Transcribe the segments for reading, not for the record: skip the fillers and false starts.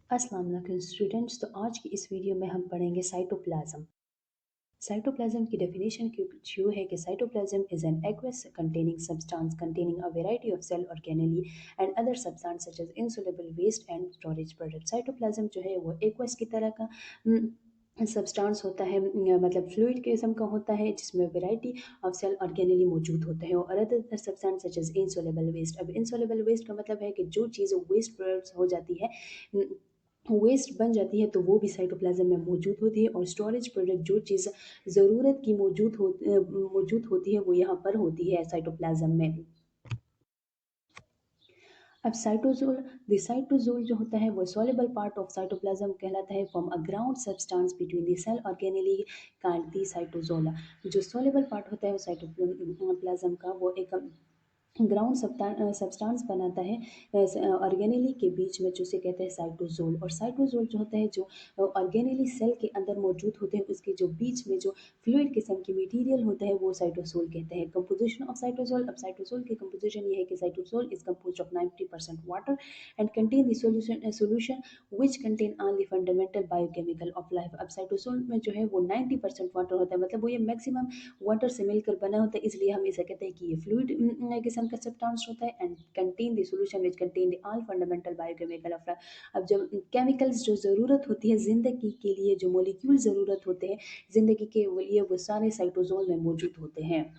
अस्सलाम वालेकुम स्टूडेंट्स। तो आज की इस वीडियो में हम पढ़ेंगे साइटोप्लाज्म। साइटोप्लाज्म की डेफिनेशन कुछ यूँ है कि cytoplasm is an aqueous containing substance containing a variety of cell organelle and other substance such as insoluble waste and storage product। Cytoplasm जो है वो एक्वस की तरह का सब्सटेंस होता है, मतलब फ्लूइड किस्म का होता है जिसमें वैरायटी ऑफ सेल ऑर्गेनेली मौजूद होते हैं और other substance such as insoluble waste. अब इनसॉल्युबल वेस्ट का मतलब है कि जो चीज़ वेस्ट प्रोडक्ट्स हो जाती है, वेस्ट बन जाती है, तो वो भी साइटोप्लाज्म में मौजूद होती है। और स्टोरेज प्रोडक्ट जो चीज़ ज़रूरत की मौजूद होती है वो यहाँ पर होती है साइटोप्लाज्म में। अब साइटोजोल जो होता है वो सॉल्युबल पार्ट ऑफ साइटोप्लाज्म कहलाता है, from a ground substance between the cell organelle called the cytosol. जो सॉल्युबल पार्ट होता है वो साइटोप्लाज्म का, वो एक ग्राउंड सब्सटेंस बनाता है ऑर्गेनेली के बीच में, जिसे कहते हैं साइटोजोल। और साइटोजोल जो होता है, जो ऑर्गेनेली सेल के अंदर मौजूद होते हैं, उसके जो बीच में जो फ्लूइड किस्म की मटेरियल होता है वो साइटोसोल कहते हैं। Composition of cytosol. अब साइटोसोल की कंपोजिशन ये है कि cytosol is composed of 90% water and contain the solution which contain all the fundamental biochemical of life. अब साइटोसोल में जो है वो 90% वाटर होता है, मतलब वो ये मैक्सिमम वाटर से मिलकर बना होता है, इसलिए हम इसे कहते हैं कि ये फ्लूइड किस्म का सब्सटेंस होता है and contain the solution which contain the all fundamental biochemical of life. अब जब केमिकल्स जो ज़रूरत होती है ज़िंदगी के लिए, जो मॉलिक्यूल ज़रूरत होते हैं ज़िंदगी के लिए, वो सारे साइटोसोल में मौजूद होते हैं।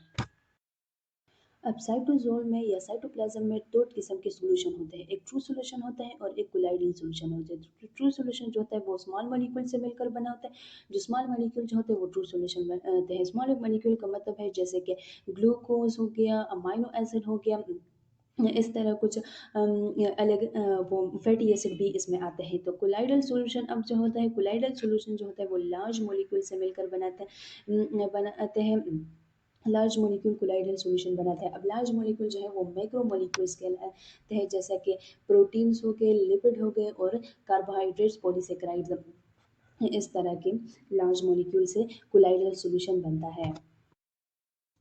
अब साइटोसोल में या साइटोप्लाज्म में दो किस्म के सॉल्यूशन होते हैं, एक ट्रू सॉल्यूशन होता है और एक कोलाइडल सॉल्यूशन होता है। ट्रू सॉल्यूशन जो होता है वो स्मॉल मॉलिक्यूल से मिलकर बना होता है। जो स्मॉल मॉलिक्यूल जो होते हैं वो ट्रू सॉल्यूशन बनाते हैं। स्मॉल मॉलिक्यूल का मतलब है जैसे कि ग्लूकोज हो गया, अमाइनो एसिड हो गया, इस तरह कुछ अलग वो फैटी एसिड भी इसमें आते हैं। तो कोलाइडल सॉल्यूशन अब जो होता है, कोलाइडल सॉल्यूशन जो होता है वो लार्ज मॉलिक्यूल से मिलकर बनाते हैं। लार्ज मॉलिक्यूल कोलाइडल सॉल्यूशन बनाता है। अब लार्ज मॉलिक्यूल जो है वो मैक्रो मॉलिक्यूल्स कहलाते हैं, जैसा कि प्रोटीन्स हो गए, लिपिड हो गए और कार्बोहाइड्रेट्स, पॉलीसेकेराइड्स। इस तरह के लार्ज मॉलिक्यूल से कोलाइडल सॉल्यूशन बनता है।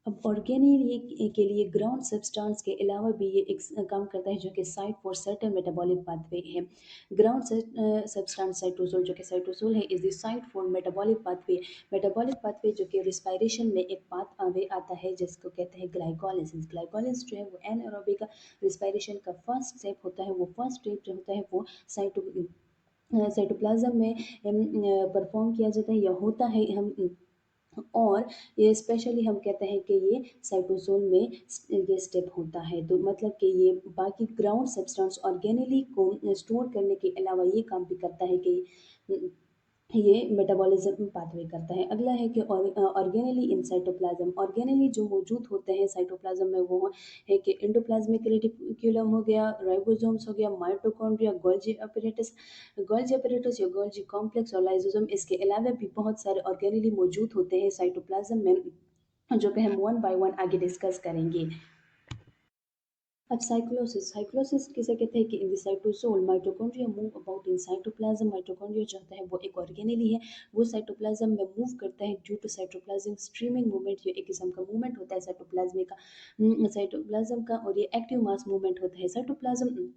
अब ऑर्गेनिक के लिए ग्राउंड सब्सटेंस के अलावा भी ये एक काम करता है, जो कि site for certain metabolic pathway है। ग्राउंड सब्सटेंस साइटोसोल, जो कि साइटोसोल है, is the site for metabolic pathway. Metabolic pathway जो कि रिस्पायरेशन में एक पाथ वे आता है जिसको कहते हैं ग्लाइकोलाइसिस। ग्लाइकोलाइसिस जो है वो एनारोबिक रिस्पायरेशन का फर्स्ट स्टेप होता है। वो फर्स्ट स्टेप जो होता है वो साइटोप्लाज्म में परफॉर्म किया जाता है या होता है। हम और ये स्पेशली हम कहते हैं कि ये साइटोसोल में ये स्टेप होता है। तो मतलब कि ये बाकी ग्राउंड सब्सटेंस ऑर्गेनेली को स्टोर करने के अलावा ये काम भी करता है कि ये मेटाबॉलिज्म पाथवे करता है। अगला है कि ऑर्गेनेली इन साइटोप्लाज्म। ऑर्गेनेली जो मौजूद होते हैं साइटोप्लाज्म में वो है कि एंडोप्लाज्मिक रेटिकुलम हो गया, राइबोसोम्स हो गया, माइटोकॉन्ड्रिया, गोल्जी अपैरेटस या गोल्जी कॉम्प्लेक्स और लाइसोसोम। इसके अलावा भी बहुत सारे ऑर्गेनेली मौजूद होते हैं साइटोप्लाज्म में, जो कि हम वन बाय वन आगे डिस्कस करेंगे। अब साइक्लोसिस। साइक्लोसिस किसे कहते हैं कि in the cytosol mitochondria move about in cytoplasm. Mitochondria जो होता है वो एक ऑर्गेनेली है, वो साइटोप्लाज्म में मूव करता है due to cytoplasm streaming movement. ये एक किस्म का मूवमेंट होता है साइटोप्लाज्म का, और ये एक्टिव मास मूवमेंट होता है। साइटोप्लाज्म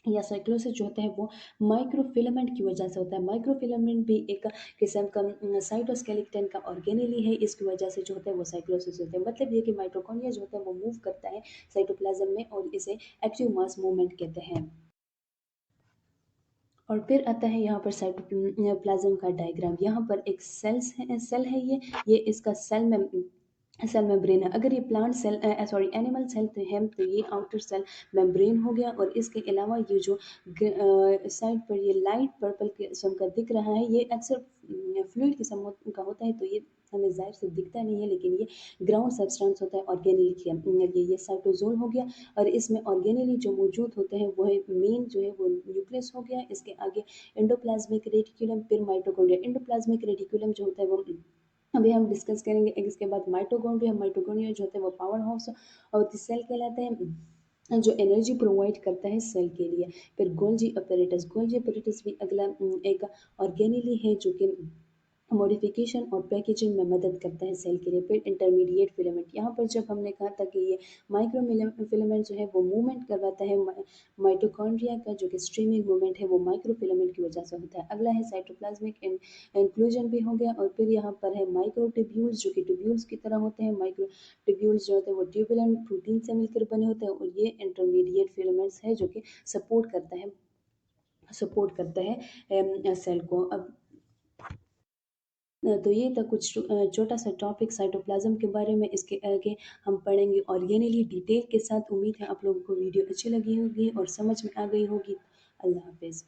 या साइक्लोसिस जो होता है वो माइक्रोफिलामेंट की वजह से होता है। माइक्रोफिलामेंट भी एक किस्म का साइटोस्केलेटन का ऑर्गेनेली है, इसकी वजह से जो होता है वो साइक्लोसिस होता है। मतलब ये कि माइटोकॉन्ड्रिया जो होता है वो मूव करता है साइटोप्लाज्म में, और इसे एक्टिव मास मूवमेंट कहते हैं। और फिर आता है यहाँ पर साइटोप्लाज्म का डायग्राम। यहाँ पर एक सेल है ये इसका सेल मेम्ब्रेन है। अगर ये plant cell sorry animal cell तो है, तो ये आउटर सेल मेम्ब्रेन हो गया। और इसके अलावा ये जो साइड पर ये लाइट पर्पल किस्म का दिख रहा है, ये अक्सर फ्लूइड किस्म का होता है, तो ये हमें ज़ाहिर से दिखता नहीं है, लेकिन ये ग्राउंड सब्सटेंस होता है ऑर्गेनिक। ये साइटोजोल हो गया। और इसमें ऑर्गेनेली जो मौजूद होते हैं वो है मेन जो है वो न्यूक्लियस हो गया, इसके आगे एंडोप्लाज्मिक रेटिकुलम, फिर माइटोकॉन्ड्रिया। एंडोप्लाज्मिक रेटिकुलम जो होता है वो अभी हम डिस्कस करेंगे। एक इसके बाद माइटोकॉन्ड्रिया। माइटोकॉन्ड्रिया जो होता है वो पावर हाउस और सेल कहलाता है, जो एनर्जी प्रोवाइड करता है सेल के लिए। फिर गोल्जी अपैरेटस। गोल्जी अपैरेटस भी अगला एक ऑर्गेनेली है, जो कि मॉडिफिकेशन और पैकेजिंग में मदद करता है सेल के लिए। फिर इंटरमीडिएट फिलामेंट, यहाँ पर जब हमने कहा था कि ये माइक्रो फिलामेंट जो है वो मूवमेंट करवाता है माइटोकॉन्ड्रिया का, जो कि स्ट्रीमिंग मूवमेंट है वो माइक्रो फिलामेंट की वजह से होता है। अगला है साइटोप्लाज्मिक इंक्लूजन भी हो गया। और फिर यहाँ पर है माइक्रो ट्यूब्यूल्स, जो कि ट्यूब्यूल्स की तरह होते हैं। माइक्रो ट्यूब्यूल्स जो होते हैं वो ट्यूबुलर प्रोटीन से मिलकर बने होते हैं, और ये इंटरमीडिएट फिलामेंट्स है जो कि सपोर्ट करता है सेल को। अब तो ये था कुछ छोटा सा टॉपिक साइटोप्लाज्म के बारे में। इसके आगे हम पढ़ेंगे ऑर्गेनेली डिटेल के साथ। उम्मीद है आप लोगों को वीडियो अच्छी लगी होगी और समझ में आ गई होगी। अल्लाह हाफिज़।